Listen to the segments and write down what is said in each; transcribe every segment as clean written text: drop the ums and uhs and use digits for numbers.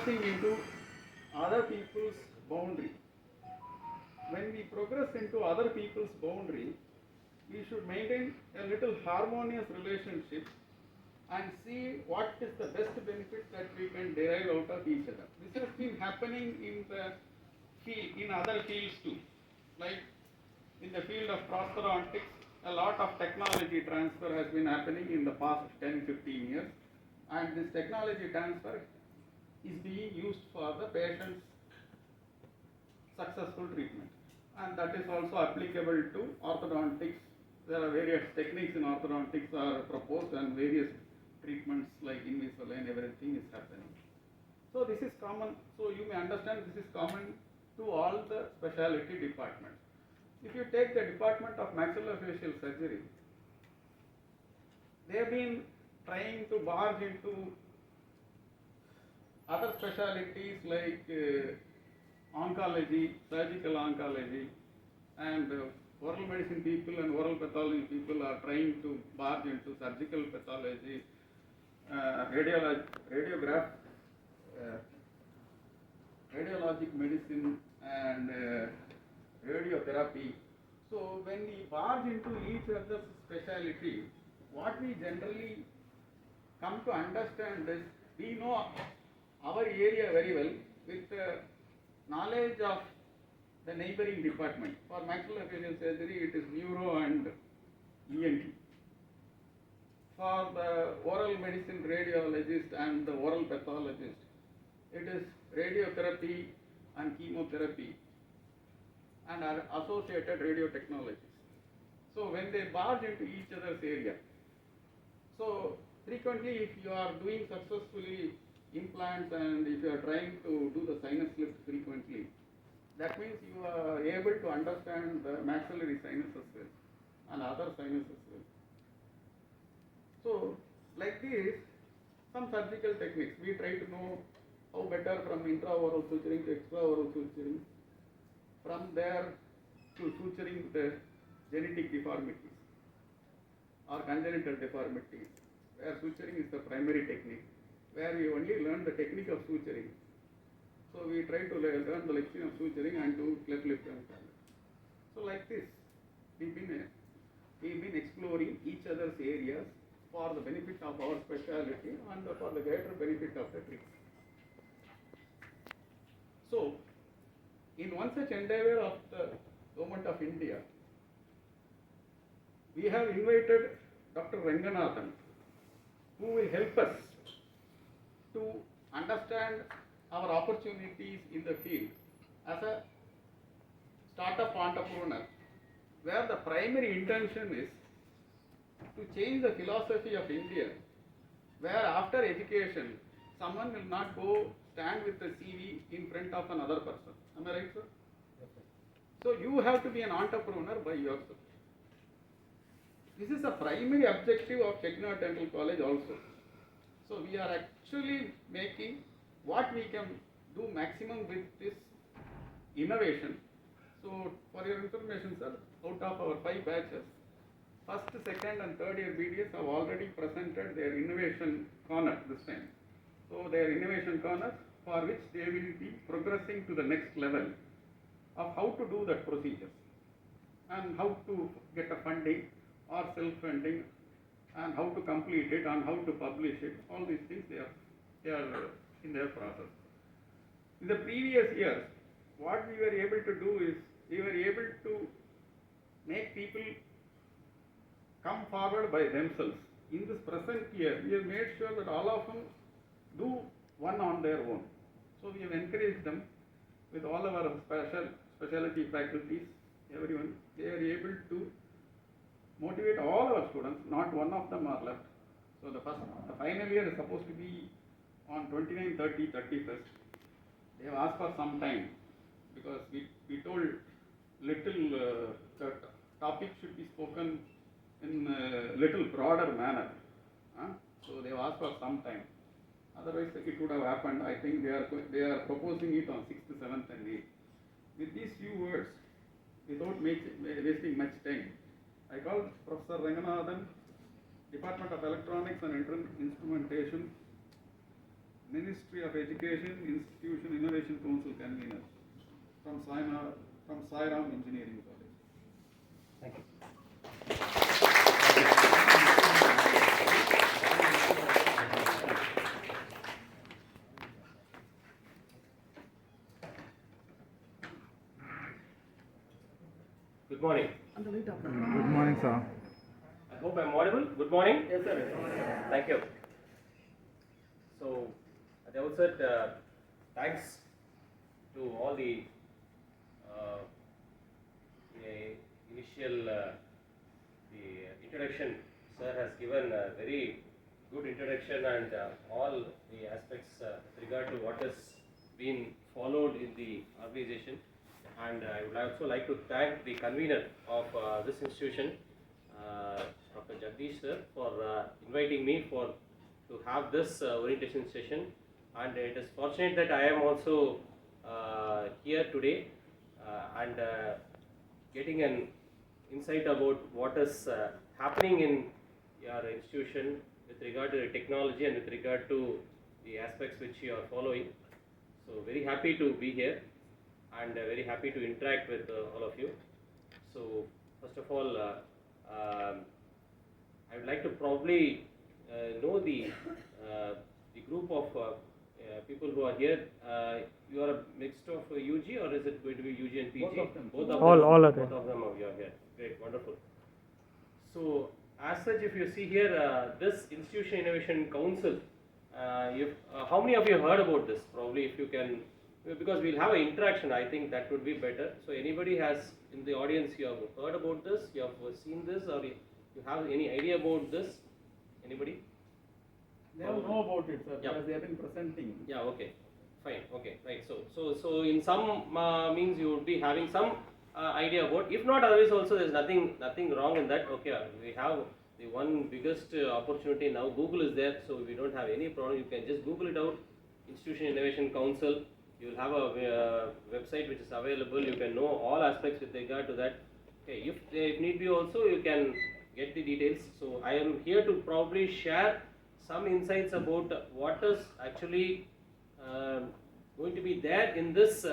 progressing into other people's boundary. When we progress into other people's boundary, we should maintain a little harmonious relationship and see what is the best benefit that we can derive out of each other. This has been happening in the field, in other fields too. Like in the field of prosthodontics, a lot of technology transfer has been happening in the past 10-15 years, and this technology transfer is being used for the patient's successful treatment. And that is also applicable to orthodontics. There are various techniques in orthodontics are proposed, and various treatments like Invisalign, everything is happening. So this is common, so you may understand this is common to all the specialty departments. If you take the department of maxillofacial surgery, they have been trying to barge into other specialties like oncology, surgical oncology, and oral medicine people and oral pathology people are trying to barge into surgical pathology, radiologic medicine, and radiotherapy. So when we barge into each other's specialty, what we generally come to understand is we know our area very well with knowledge of the neighboring department. For maxillofacial surgery, it is neuro and ENT. For the oral medicine radiologist and the oral pathologist, it is radiotherapy and chemotherapy and are associated radiotechnologies. So when they barge into each other's area, so frequently if you are doing successfully implants and if you are trying to do the sinus lift frequently, that means you are able to understand the maxillary sinus as well and other sinus as well. So like this, some surgical techniques, we try to know how better from intraoral suturing to extraoral suturing, from there to suturing the genetic deformities or congenital deformities, where suturing is the primary technique, where we only learn the technique of suturing. So we try to learn the lesson of suturing and do cleft lift and palate. So like this, we've been exploring each other's areas for the benefit of our specialty and for the greater benefit of the treatment. So, in one such endeavor of the Government of India, we have invited Dr. Ranganathan, who will help us to understand our opportunities in the field as a startup entrepreneur, where the primary intention is to change the philosophy of India, where after education, someone will not go stand with the CV in front of another person. Am I right, sir? Yes, sir. So you have to be an entrepreneur by yourself. This is the primary objective of Checknut Dental College also. So we are actually making what we can do maximum with this innovation. So for your information, sir, out of our 5 batches, first, second and third year BDS have already presented their innovation corner this time. So their innovation corner, for which they will be progressing to the next level of how to do that procedures and how to get a funding or self-funding and how to complete it and how to publish it. All these things they are in their process. In the previous years, what we were able to do is we were able to make people come forward by themselves. In this present year, we have made sure that all of them do one on their own. So we have encouraged them with all of our specialty faculties, everyone. They are able to motivate all our students, not one of them are left. So the final year is supposed to be on 29, 30, 31st. They have asked for some time because we told little the topic should be spoken in a little broader manner. So they have asked for some time. Otherwise it would have happened. I think they are proposing it on 6th, 7th and 8th. With these few words, without wasting much time, I call Professor Ranganathan, Department of Electronics and Instrumentation, Ministry of Education Institution Innovation Council convener from Sairam Engineering College. Thank you. Good morning. Good morning, sir. I hope I'm audible. Good morning. Yes, sir. Thank you. So, at the outset, thanks to all the initial the introduction. Sir has given a very good introduction and all the aspects with regard to what has been followed in the organization. And I would also like to thank the convener of this institution, Dr. Jagdish sir, for inviting me to have this orientation session. And it is fortunate that I am also here today and getting an insight about what is happening in your institution with regard to the technology and with regard to the aspects which you are following. So very happy to be here and very happy to interact with all of you. So first of all, I would like to probably know the group of people who are here. You are a mixed of UG, or is it going to be UG and PG? Both of them. Both of All them. are there. Both of them are here. Great, wonderful. So as such, if you see here, this Institution Innovation Council, how many of you heard about this? Probably if you can, because we'll have an interaction, I think that would be better. So anybody has in the audience, you have heard about this, you have seen this, or you have any idea about this? Anybody? They all know about it, sir, Yeah. because they have been presenting. Yeah, okay, fine, okay, right. So in some means you would be having some idea about. If not, otherwise also there's nothing wrong in that. Okay, we have the one biggest opportunity now. Google is there, so we don't have any problem. You can just Google it out. Institution Innovation Council. You will have a website which is available. You can know all aspects with regard to that. Okay, if need be also, you can get the details. So I am here to probably share some insights about what is actually going to be there in this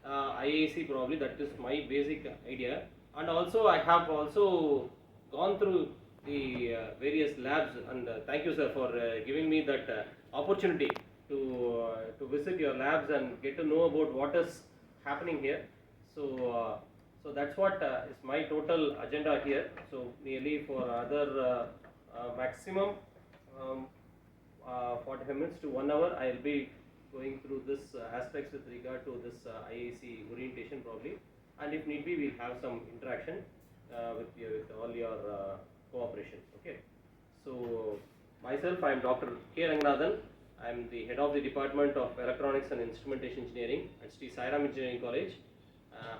IAC. Probably that is my basic idea. And also I have also gone through the various labs, and thank you sir for giving me that opportunity to visit your labs and get to know about what is happening here. So so that's what is my total agenda here. So nearly for other maximum 45 minutes to 1 hour, I will be going through this aspects with regard to this IAC orientation probably, and if need be, we'll have some interaction with all your cooperation. Okay. So myself, I am Dr. K. Ranganathan. I am the head of the Department of Electronics and Instrumentation Engineering at Sri Sairam Engineering College,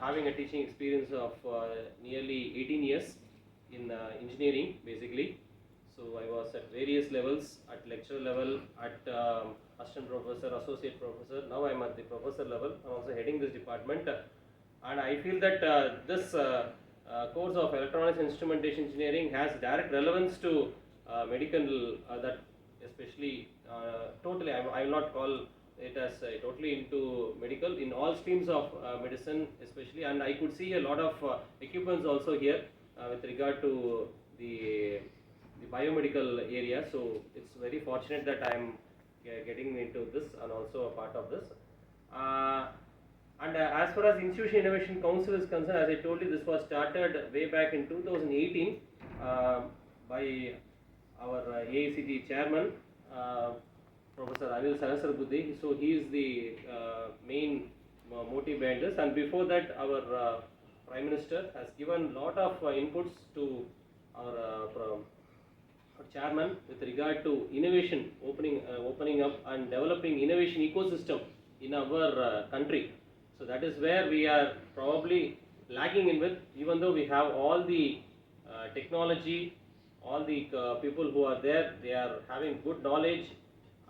having a teaching experience of nearly 18 years in engineering basically. So I was at various levels, at lecturer level, at assistant professor, associate professor. Now I am at the professor level. I am also heading this department, and I feel that this course of Electronics and Instrumentation Engineering has direct relevance to medical, that especially totally, I will not call it as totally into medical, in all streams of medicine especially, and I could see a lot of equipments also here with regard to the biomedical area. So it's very fortunate that I am getting into this and also a part of this. And as far as Institution Innovation Council is concerned, as I told you, this was started way back in 2018 by our AICT chairman, Professor Anil Sahasrabuddhe. So he is the main motive behind this, and before that our Prime Minister has given lot of inputs to our chairman with regard to innovation, opening up and developing innovation ecosystem in our country. So that is where we are probably lagging in with, even though we have all the technology, all the people who are there, they are having good knowledge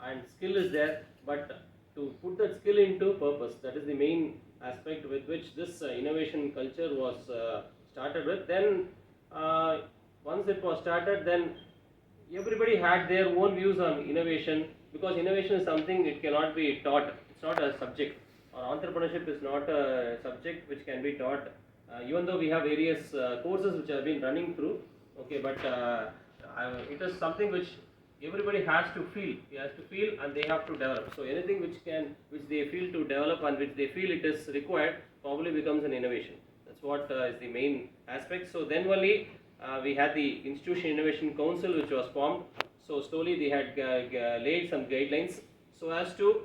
and skill is there, but to put that skill into purpose, that is the main aspect with which this innovation culture was started with. Then once it was started, then everybody had their own views on innovation, because innovation is something it cannot be taught. It's not a subject, or entrepreneurship is not a subject which can be taught. Even though we have various courses which have been running through, okay, but it is something which everybody has to feel. He has to feel, and they have to develop. So anything which they feel to develop and which they feel it is required, probably becomes an innovation. That's what is the main aspect. So then only we had the Institution Innovation Council which was formed. So slowly they had laid some guidelines so as to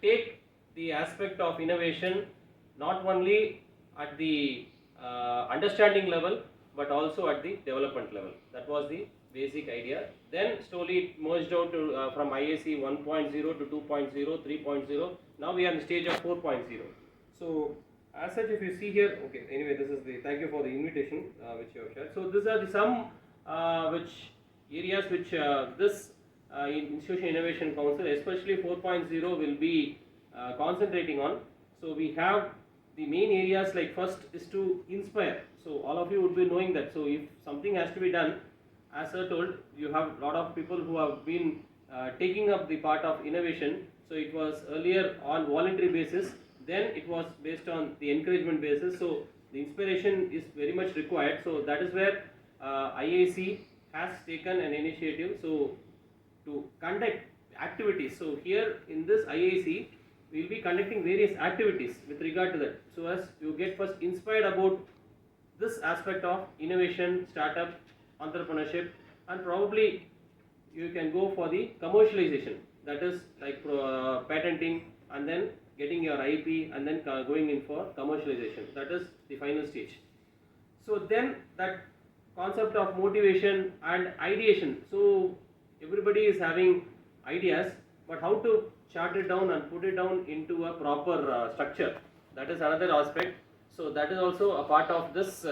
take the aspect of innovation not only at the understanding level but also at the development level. That was the basic idea. Then slowly it merged out to from IAC 1.0 to 2.0, 3.0. Now we are in the stage of 4.0. So as such, if you see here, okay, anyway, this is the, thank you for the invitation which you have shared. So these are the some which areas which this Institution Innovation Council, especially 4.0, will be concentrating on. So we have the main areas, like first is to inspire. So all of you would be knowing that. So if something has to be done, as I told, you have a lot of people who have been taking up the part of innovation. So it was earlier on voluntary basis, then it was based on the encouragement basis. So the inspiration is very much required. So that is where IAC has taken an initiative so to conduct activities. So here in this IAC, we will be conducting various activities with regard to that, so as you get first inspired about this aspect of innovation, startup, entrepreneurship, and probably you can go for the commercialization, that is like patenting and then getting your IP and then going in for commercialization. That is the final stage. So then that concept of motivation and ideation. So everybody is having ideas, but how to chart it down and put it down into a proper structure, that is another aspect. So that is also a part of this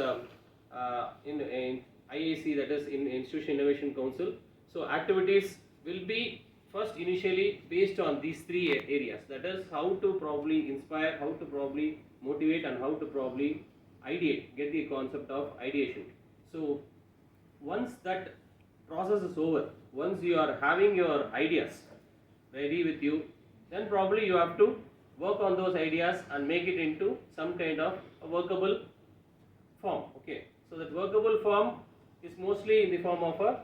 in IAC, that is in Institution Innovation Council. So activities will be first initially based on these three areas, that is how to probably inspire, how to probably motivate, and how to probably ideate, get the concept of ideation. So once that process is over, once you are having your ideas ready with you, then probably you have to work on those ideas and make it into some kind of a workable form. Okay, so that workable form is mostly in the form of a,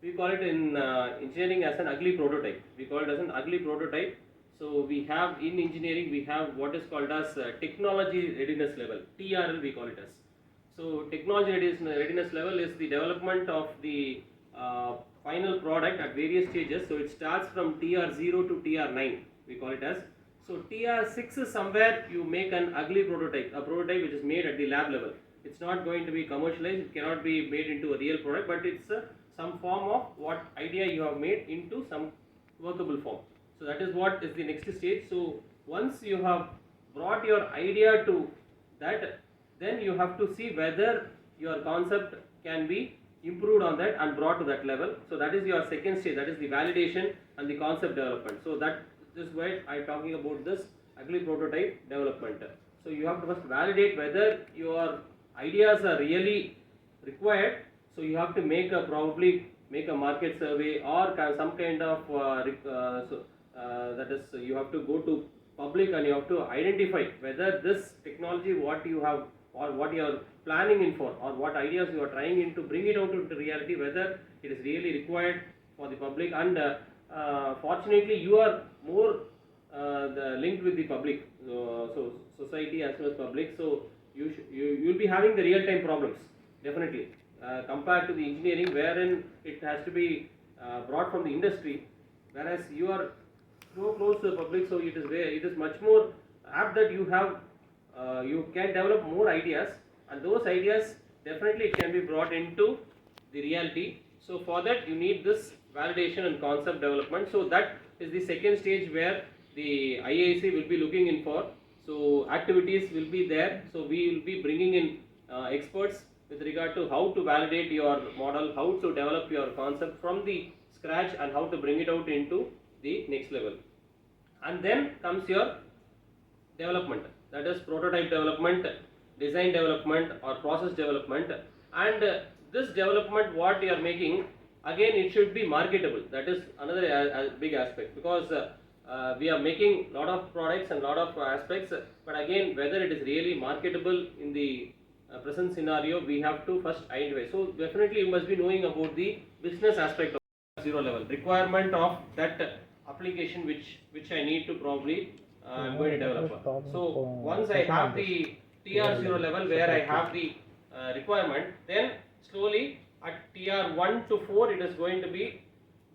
we call it in engineering as an ugly prototype. We call it as an ugly prototype. So we have in engineering, we have what is called as technology readiness level, TRL we call it as. So technology readiness level is the development of the final product at various stages. So it starts from TR0 to TR9, we call it as. So TR6 is somewhere you make an ugly prototype, a prototype which is made at the lab level. It's not going to be commercialized, it cannot be made into a real product, but it's some form of what idea you have made into some workable form. So that is what is the next stage. So once you have brought your idea to that, then you have to see whether your concept can be improved on that and brought to that level. So that is your second stage, that is the validation and the concept development. So that is why I am talking about this ugly prototype development. So you have to first validate whether your ideas are really required. So you have to make a probably make a market survey or some kind of that is, you have to go to public and you have to identify whether this technology what you have or what you are planning in for, or what ideas you are trying in to bring it out into reality, whether it is really required for the public. And fortunately you are more linked with the public, so society as well as public. So you will be having the real time problems definitely compared to the engineering, wherein it has to be brought from the industry, whereas you are so close to the public. So it is much more apt that you have you can develop more ideas, and those ideas definitely it can be brought into the reality. So for that you need this validation and concept development. So that is the second stage where the IAC will be looking in for. So activities will be there. So we will be bringing in experts with regard to how to validate your model, how to develop your concept from the scratch, and how to bring it out into the next level. And then comes your development, that is prototype development, design development, or process development. And this development what you are making, again it should be marketable. That is another big aspect, because we are making lot of products and lot of aspects, but again whether it is really marketable in the present scenario, we have to first identify. So definitely you must be knowing about the business aspect of zero level requirement of that application which I need to probably I'm going to develop. So once I have the TR0 level where I have the requirement, then slowly at TR1 to 4 it is going to be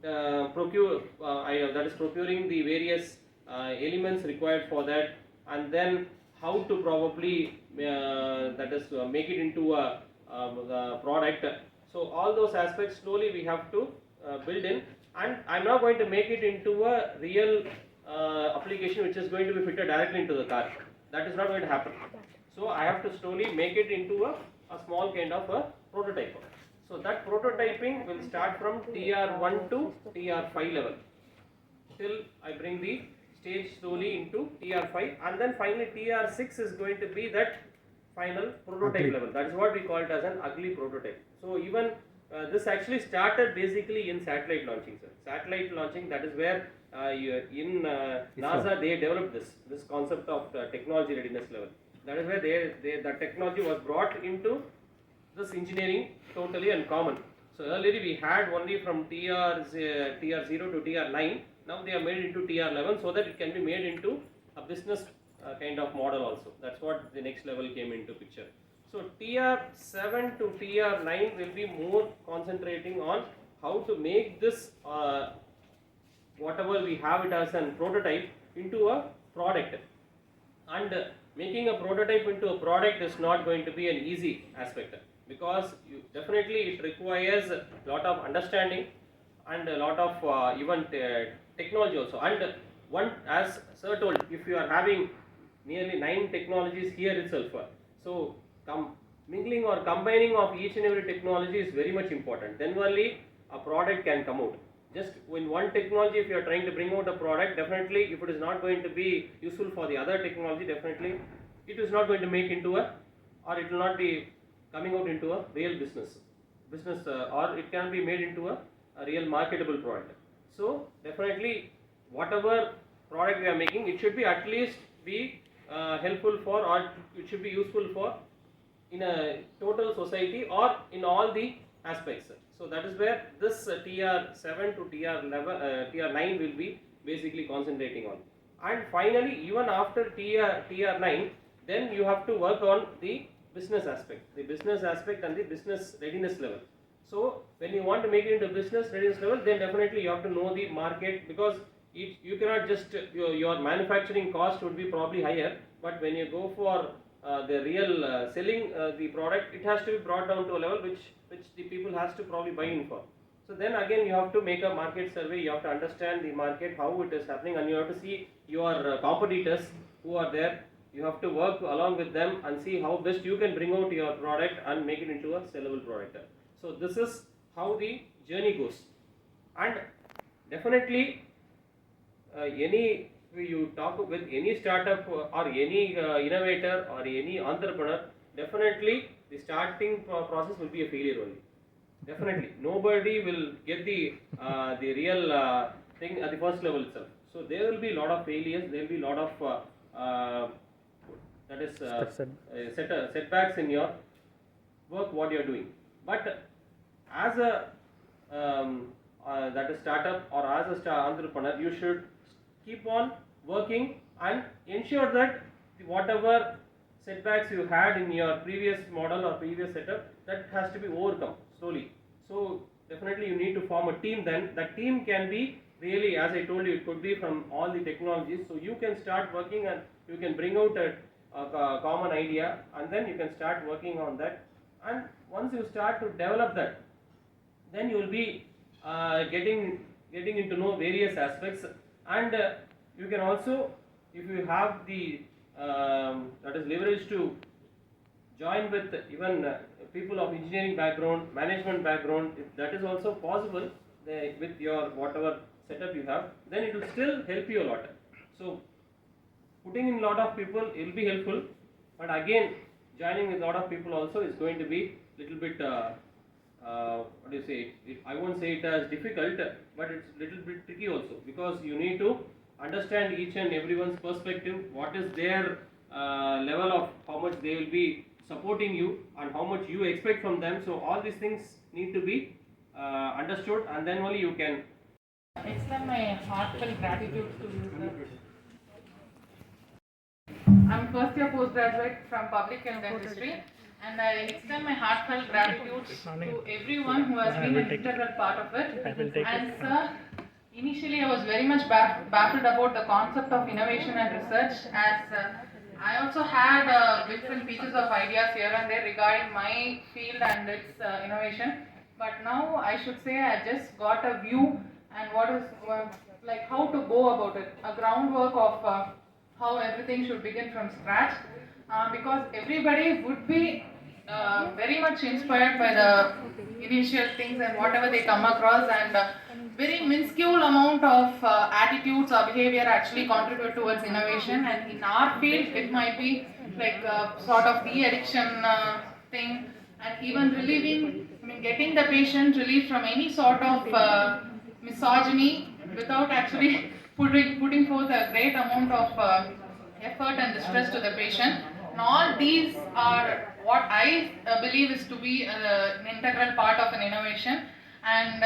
that is procuring the various elements required for that, and then how to probably that is make it into a product. So all those aspects slowly we have to build in, and I'm not going to make it into a real application which is going to be fitted directly into the car. That is not going to happen. So I have to slowly make it into a small kind of a prototype. So that prototyping will start from TR1 to TR5 level till I bring the stage slowly into TR5, and then finally TR6 is going to be that final prototype level. That is what we call it as an ugly prototype. So even this actually started basically in satellite launching, sir. Satellite launching, that is where in NASA they developed this concept of technology readiness level. That is where the technology was brought into this engineering totally and common. So earlier we had only from TR0 to TR9. Now they are made into TR11 so that it can be made into a business kind of model also. That's what the next level came into picture. So TR7 to TR9 will be more concentrating on how to make this whatever we have it as a prototype into a product. And making a prototype into a product is not going to be an easy aspect, because definitely it requires a lot of understanding and a lot of even technology also. And one, as sir told, if you are having nearly 9 technologies here itself, so mingling or combining of each and every technology is very much important. Then only a product can come out. Just in one technology, if you are trying to bring out a product, definitely if it is not going to be useful for the other technology, definitely it is not going to make into a, or it will not be coming out into a real business, or it can be made into a real marketable product. So definitely whatever product we are making, it should be at least be helpful for, or it should be useful for in a total society or in all the aspects. So that is where this TR7 to TR9 will be basically concentrating on. And finally, even after TR9, then you have to work on the business aspect and the business readiness level. So when you want to make it into business readiness level, then definitely you have to know the market, because you cannot just your manufacturing cost would be probably higher, but when you go for the real selling the product, it has to be brought down to a level which the people has to probably buy in for. So then again you have to make a market survey, you have to understand the market, how it is happening, and you have to see your competitors who are there. You have to work along with them and see how best you can bring out your product and make it into a sellable product. So this is how the journey goes. And definitely any you talk with any startup or any innovator or any entrepreneur, definitely the starting process will be a failure only. Definitely nobody will get the real thing at the first level itself. So there will be a lot of failures, there will be a lot of that is setbacks in your work what you are doing. But as a that is startup or as a entrepreneur, you should keep on working and ensure that whatever setbacks you had in your previous model or previous setup, that has to be overcome slowly. So definitely you need to form a team. Then that team can be really, as I told you, it could be from all the technologies. So you can start working and you can bring out a common idea, and then you can start working on that. And once you start to develop that, then you will be getting into know various aspects. And you can also, if you have the that is leverage to join with even people of engineering background, management background, if that is also possible with your whatever setup you have, then it will still help you a lot. So putting in a lot of people will be helpful, but again joining with a lot of people also is going to be little bit what do you say? I won't say it as difficult, but it's little bit tricky also, because you need to understand each and everyone's perspective. What is their level of how much they will be supporting you and how much you expect from them. So all these things need to be understood, and then only you can Extend my heartfelt gratitude to you, sir. I'm first year postgraduate from Public Health Dentistry, and I extend my heartfelt gratitude to everyone who has been an integral part of it. And sir, initially I was very much baffled about the concept of innovation and research, as I also had bits and pieces of ideas here and there regarding my field and its innovation. But now I should say I just got a view and what is like how to go about it, a groundwork of how everything should begin from scratch, because everybody would be very much inspired by the initial things and whatever they come across, and very minuscule amount of attitudes or behavior actually contribute towards innovation. And in our field it might be like sort of de-addiction thing, and even relieving, I mean getting the patient relief from any sort of misogyny without actually putting forth a great amount of effort and distress to the patient. And all these are what I believe is to be an integral part of an innovation. And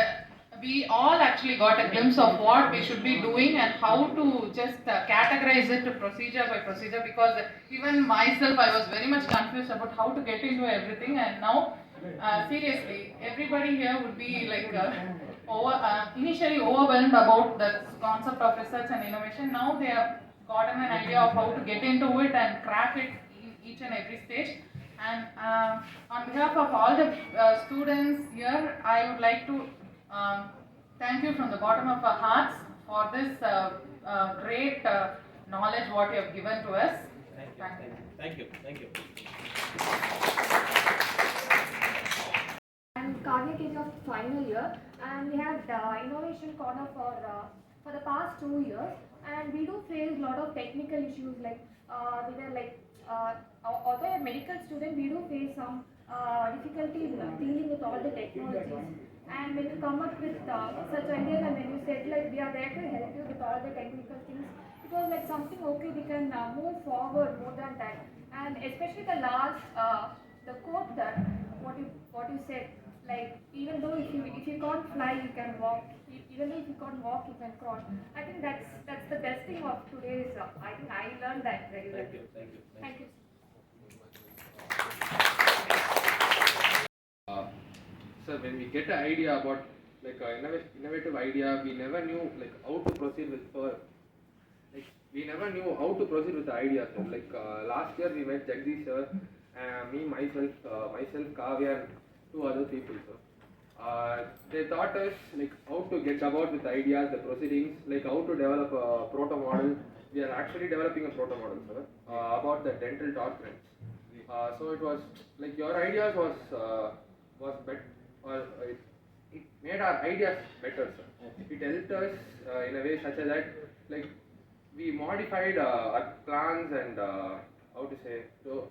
we all actually got a glimpse of what we should be doing and how to just categorize it procedure by procedure, because even myself I was very much confused about how to get into everything. And now seriously, everybody here would be like initially overwhelmed about the concept of research and innovation. Now they have gotten an idea of how to get into it and crack it in each and every stage. And on behalf of all the students here, I would like to thank you from the bottom of our hearts for this great knowledge what you have given to us. Thank you. Thank you. Thank you. I'm Kavya KG of final year, and we had innovation corner for the past 2 years, and we do face a lot of technical issues like we were like although a medical student, we do face some difficulty in dealing with all the technologies. And when you come up with such ideas, and when you said like we are there to help you with all the technical things, it was like something okay, we can move forward more than that. And especially the last the quote that what you said, like even though if you can't fly you can walk, even though if you can't walk you can crawl. I think that's the best thing of today's I think I learned that very well. Thank you. So when we get an idea about like an innovative idea, we never knew like how to proceed with we never knew how to proceed with the idea. So like last year we met Jagdish sir, myself, Kavya, and 2 other people. So they taught us like how to get about with the ideas, the proceedings, like how to develop a proto model. We are actually developing a proto model, sir, about the dental doctrines. So it was like your ideas was better, or it made our ideas better, sir. It helped us in a way such as that like we modified our plans and how to say to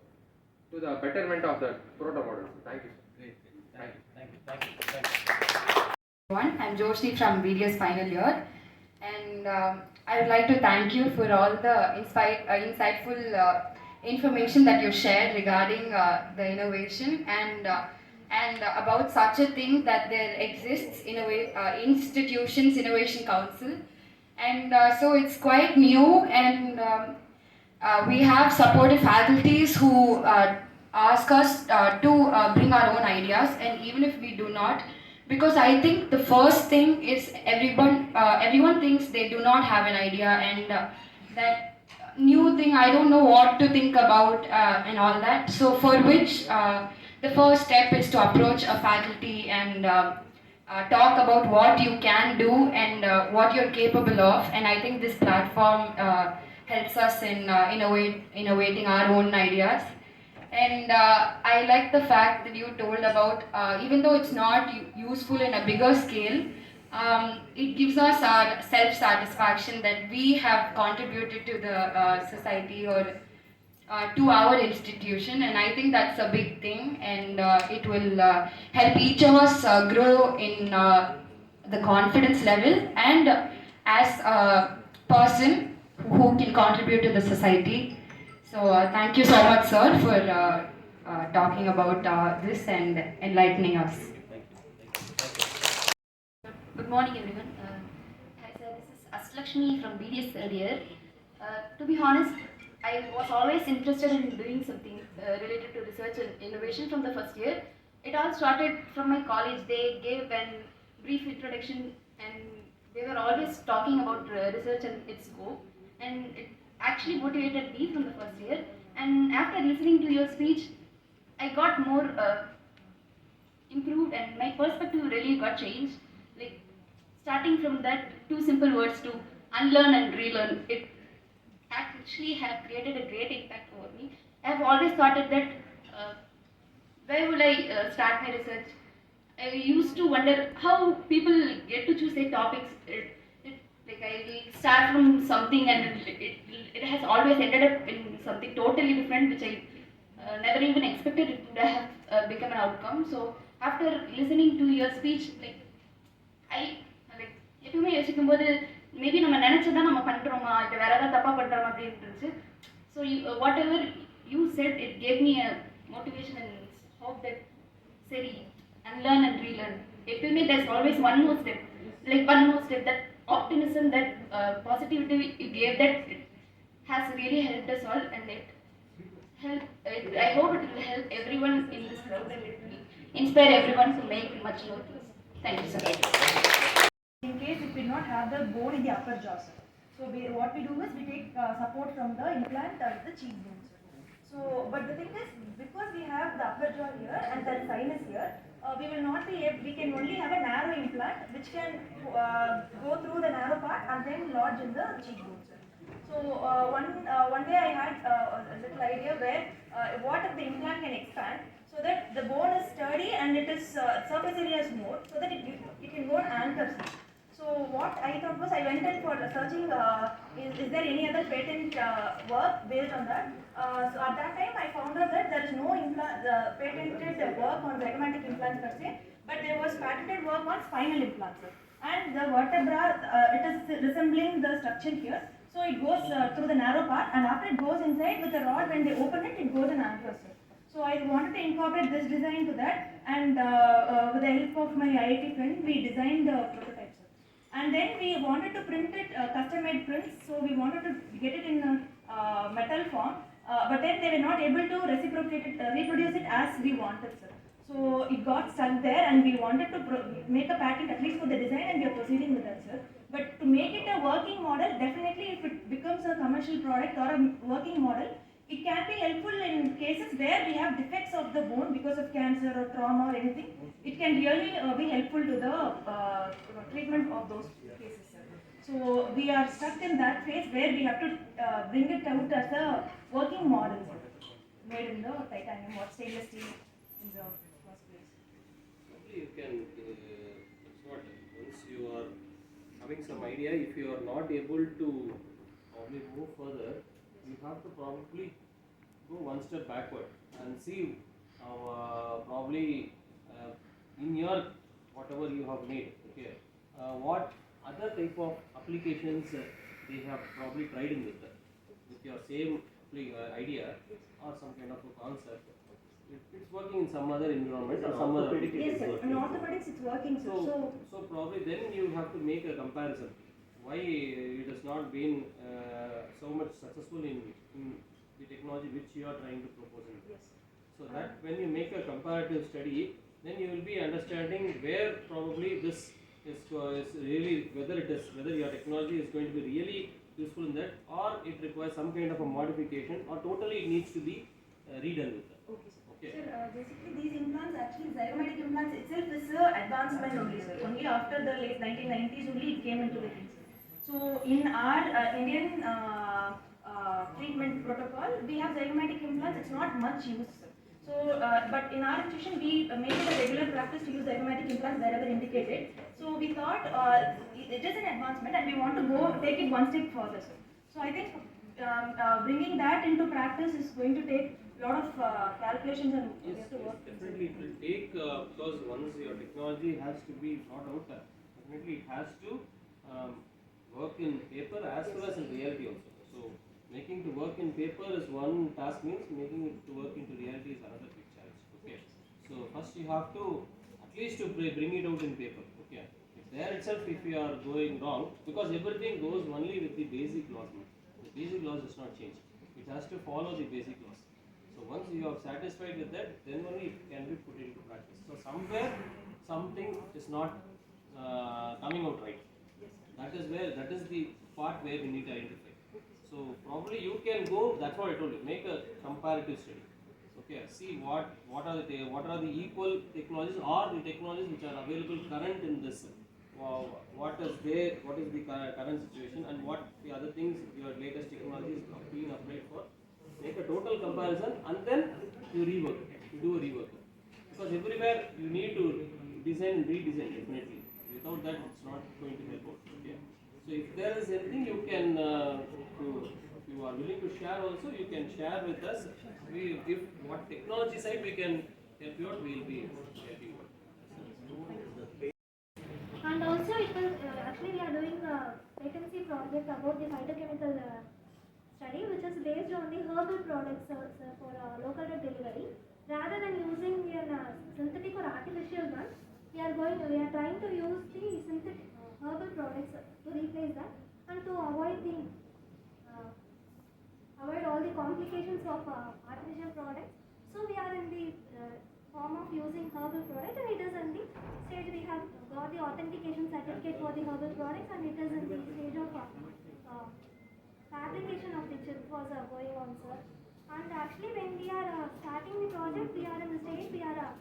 the betterment of the proto model. Thank you, sir. Thank you. Everyone, I'm Joshni from BDS final year, and I would like to thank you for all the insightful information that you shared regarding the innovation and about such a thing that there exists institutions innovation council, and so it's quite new, and we have supportive faculties who ask us to bring our own ideas, and even if we do not, because I think the first thing is everyone thinks they do not have an idea, and that new thing I don't know what to think about and all that. So for which the first step is to approach a faculty and talk about what you can do and what you're capable of, and I think this platform helps us in innovating our own ideas. And I like the fact that you told about even though it's not useful in a bigger scale, it gives us our self-satisfaction that we have contributed to the society, or to our institution, and I think that's a big thing, and it will help each of us grow in the confidence level and as a person who can contribute to the society. So thank you so much, sir, for talking about this and enlightening us. Good morning, everyone. Hi, sir. This is Astlakshmi from BDS third year. To be honest, I was always interested in doing something related to research and innovation from the first year. It all started from my college. They gave a brief introduction, and they were always talking about research and its scope. And it actually motivated me from the first year. And after listening to your speech, I got more improved, and my perspective really got changed. Like starting from that two simple words to unlearn and relearn, it actually have created a great impact over me. I have always thought that uh, where will I start my research? I used to wonder how people get to choose their topics. Like I will start from something, and it has always ended up in something totally different, which I never even expected it would have become an outcome. So after listening to your speech, like I like எப்பவுமே யோசிக்கும்போது maybe நம்ம நினைச்சதா நம்ம பண்றோமா இல்ல வேற ஏதாவது தப்பா பண்றோமா அப்படின்னு இருந்துச்சு. So whatever you said, it gave me a motivation and hope that சரி unlearn and relearn. எப்பவுமே there's always one more step, like one more step, that optimism, that positivity you gave, that it has really helped us all, and I hope it will help everyone in this crowd, and it will inspire everyone to make much more things. Thank you, sir. In case it will not have the bone in the upper jaw, sir. So what we do is we take support from the implant at the cheekbone, sir. So, but the thing is, because we have the upper jaw here and the sinus here, we will not be able, we can only have a narrow implant which can go through the narrow part and then lodge in the cheekbone, sir. So one day I had a little idea where what if the implant can expand so that the bone is sturdy and it is surface area is more, so that it can go and anchor, sir. So what I thought was, I went in for searching, is there any other patent work based on that? So at that time I found out that there is no patented work on zygomatic implants per se, but there was patented work on spinal implants, sir. And the vertebra, it is resembling the structure here. So it goes through the narrow part, and after it goes inside with the rod, when they open it, it goes and anchors, sir. So I wanted to incorporate this design to that, and with the help of my IIT friend, we designed the prototype, sir. And then we wanted to print it, custom-made prints, so we wanted to get it in a metal form, but then they were not able to reproduce it as we wanted, sir. So it got stuck there, and we wanted to make a patent at least for the design, and we are proceeding with that, sir. But to make it a working model, definitely if it becomes a commercial product or a working model, it can be helpful in cases where we have defects of the bone because of cancer or trauma or anything. It can really be helpful to the treatment of those cases, sir. So we are stuck in that phase where we have to bring it out as a working model, sir, made in the titanium or stainless steel in the first place. Probably you can, it's not, once you are having some idea, if you are not able to probably move further, you have to probably go one step backward and see probably in your whatever you have made, okay, what other type of applications they have probably tried in with your same idea or some kind of a concept. It's working in some other environment or some other. Yes, sir. In orthopedics, it's working, sir. So probably then you have to make a comparison. Why it has not been so much successful in the technology which you are trying to propose in. Yes. So that when you make a comparative study, then you will be understanding where probably this is really, whether your technology is going to be really useful in that, or it requires some kind of a modification, or totally it needs to be redone with that. Okay, sir. Okay. Sir, basically these implants, actually zygomatic implants itself is advancement only, sir. Only after the late 1990s only it came into the thing, sir. So in our Indian treatment protocol, we have zygomatic implants. It's not much used, sir. So, but in our institution, we make it a regular practice to use zygomatic implants wherever indicated. So we thought it is an advancement, and we want to take it one step further, sir. So I think bringing that into practice is going to take a lot of calculations and we have to work. Definitely it will take, because once your technology has to be brought out there, definitely it has to work in paper as well as in reality also. So making to work in paper is one task, means making it to work into reality is another big challenge. Okay. So first you have to at least to bring it out in paper. Okay. If there itself if you are going wrong, because everything goes only with the basic laws. The basic laws does not change. It has to follow the basic laws. So once you are satisfied with that, then only it can be put into practice. So somewhere something is not coming out right. That is the part where we need to identify. So probably you can go. That's what I told you. Make a comparative study. Okay. See what are the equal technologies or the technologies which are available current in this. What is the current situation, and what the other things your latest technologies are being applied for. Make a total comparison and then you rework it. You do a rework. Because everywhere you need to design and redesign definitely. Without that it's not going to help out. Okay. So if there is anything you can, if you are willing to share also, you can share with us. If what technology side we can help you out, we will be helping you out. And also, it was actually we are doing a vacancy project about the phytochemical study, which is based on the herbal products for local drug delivery. Rather than using a synthetic or artificial one, we are trying to use the synthetic herbal products to replace that and to avoid all the complications of artificial products. So we are in the form of using herbal product, and it is in the stage we have got the authentication certificate for the herbal products, and it is in the stage of fabrication of the chip was going on, sir. And actually when we are starting the project, we are in the stage we are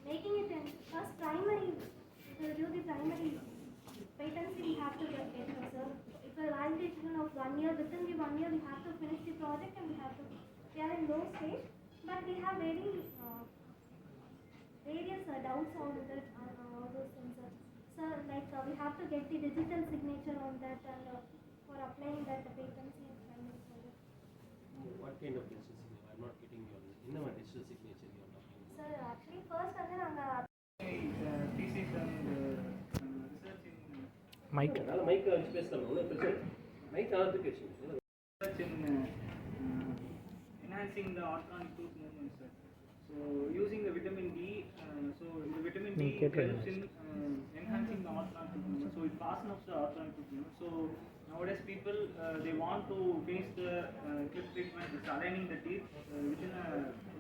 making it in first primary, to do the primary patency we have to get it, sir. It's a validation of 1 year. Within the 1 year we have to finish the project, and we are in those stage, but we have various doubts on that and all those things, sir. So like we have to get the digital signature on that, and for applying that patency and primary project. What kind of digital signature? I'm not getting your digital signature you are talking about. Sir, actually first thesis and research in mic வச்சு பேசலாம். ஒன்றும் பிரச்சனை mic ஆனது பேசுங்க. research in enhancing the organic tooth movement, sir. So using the vitamin D, so the vitamin D helps in enhancing the organic tooth movement. So it fastens the organic tooth movement. So nowadays people they want to finish the clip treatment, it's aligning the teeth within a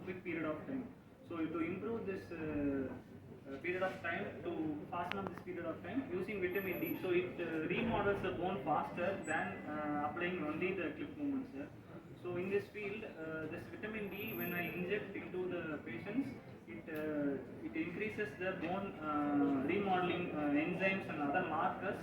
quick period of time. So to improve this period of time, to fasten up this period of time using vitamin D, so it remodels the bone faster than applying only the clip movements, sir. So in this field, this vitamin D, when I inject into the patients, it increases the bone remodeling enzymes and other markers